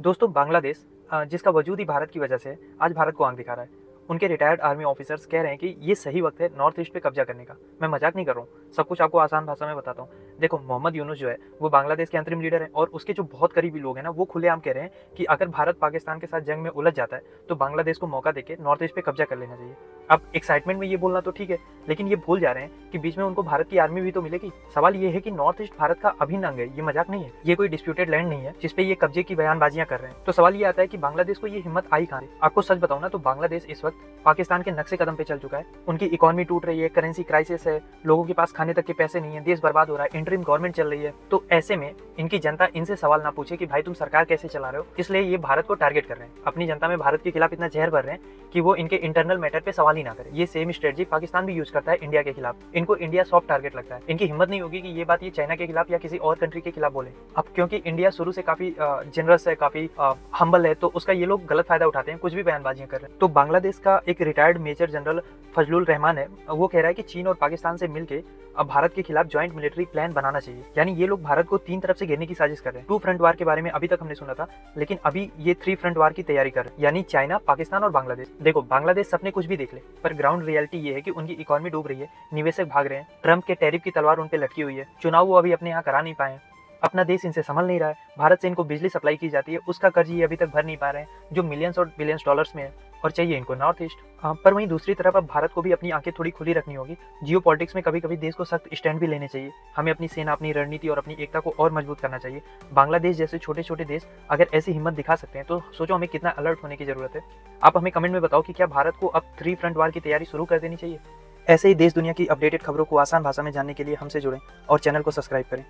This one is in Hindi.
दोस्तों बांग्लादेश जिसका वजूद ही भारत की वजह से है, आज भारत को आंख दिखा रहा है। उनके रिटायर्ड आर्मी ऑफिसर्स कह रहे हैं कि ये सही वक्त है नॉर्थ ईस्ट पे कब्जा करने का। मैं मजाक नहीं कर रहा हूँ, सब कुछ आपको आसान भाषा में बताता हूँ। देखो, मोहम्मद यूनुस जो है वो बांग्लादेश के अंतरिम लीडर है और उसके जो बहुत करीबी लोग हैं ना, वो खुलेआम कह रहे हैं कि अगर भारत पाकिस्तान के साथ जंग में उलझ जाता है तो बांग्लादेश को मौका देके नॉर्थ ईस्ट पे कब्जा कर लेना चाहिए। अब एक्साइटमेंट में ये बोलना तो ठीक है, लेकिन ये भूल जा रहे हैं कि बीच में उनको भारत की आर्मी भी तो मिलेगी। सवाल ये है कि नॉर्थ ईस्ट भारत का अभिन्न अंग है, ये मजाक नहीं है, ये कोई डिस्प्यूटेड लैंड नहीं है जिसपे ये कब्जे की बयानबाजियां कर रहे हैं। तो सवाल ये आता है कि बांग्लादेश को ये हिम्मत आई कहां से? आपको सच बताऊं ना, तो बांग्लादेश इस वक्त पाकिस्तान के नक्शे कदम पे चल चुका है। उनकी इकोनॉमी टूट रही है, करेंसी क्राइसिस है, लोगों के पास खाने तक के पैसे नहीं है, देश बर्बाद हो रहा है, इंटरिम गवर्नमेंट चल रही है। तो ऐसे में इनकी जनता इनसे सवाल ना पूछे कि भाई तुम सरकार कैसे चला रहे हो, इसलिए ये भारत को टारगेट कर रहे हैं। अपनी जनता में भारत के खिलाफ इतना जहर भर रहे हैं कि वो इनके इंटरनल मैटर पे सवाल ही ना करे। ये सेम स्ट्रेटजी पाकिस्तान भी यूज करता है इंडिया के खिलाफ। इनको इंडिया सॉफ्ट टारगेट लगता है। इनकी हिम्मत नहीं होगी कि ये बात ये चाइना के खिलाफ या किसी और कंट्री के खिलाफ बोले। अब क्योंकि इंडिया शुरू से काफी जनरस है, काफी हम्बल है, तो उसका ये लोग गलत फायदा उठाते हैं, कुछ भी बयानबाजियां कर रहे हैं। तो बांग्लादेश का एक retired major general Fazlul Rahman है, वो कह रहा है कि चीन और पाकिस्तान से मिलकर अब भारत के खिलाफ ज्वाइंट मिलिट्री प्लान बनाना चाहिए। यानी ये लोग भारत को तीन तरफ से घेरने की साजिश कर रहे हैं। टू फ्रंट वार के बारे में अभी तक हमने सुना था, लेकिन अभी ये थ्री फ्रंट वार की तैयारी कर रहे हैं, यानी चाइना, पाकिस्तान और बांग्लादेश। देखो, बांग्लादेश सपने कुछ भी देख ले, पर ग्राउंड रियलिटी ये है कि उनकी इकोनॉमी डूब रही है, निवेशक भाग रहे हैं, ट्रंप के टैरिफ की तलवार उन पे लटकी हुई है, चुनाव वो अभी अपने यहाँ करा नहीं पाए, अपना देश इनसे संभल नहीं रहा है, भारत से इनको बिजली सप्लाई की जाती है, उसका कर्ज ये अभी तक भर नहीं पा रहे हैं, जो मिलियंस और बिलियंस डॉलर्स में है, और चाहिए इनको नॉर्थ ईस्ट। पर वहीं दूसरी तरफ अब भारत को भी अपनी आंखें थोड़ी खुली रखनी होगी। जियो पॉलिटिक्स में कभी कभी देश को सख्त स्टैंड भी लेने चाहिए। हमें अपनी सेना, अपनी रणनीति और अपनी एकता को और मजबूत करना चाहिए। बांग्लादेश जैसे छोटे छोटे देश अगर ऐसी हिम्मत दिखा सकते हैं तो सोचो हमें कितना अलर्ट होने की जरूरत है। आप हमें कमेंट में बताओ कि क्या भारत को अब थ्री फ्रंट वार की तैयारी शुरू कर देनी चाहिए। ऐसे ही देश दुनिया की अपडेटेड खबरों को आसान भाषा में जानने के लिए हमसे जुड़ें और चैनल को सब्सक्राइब करें।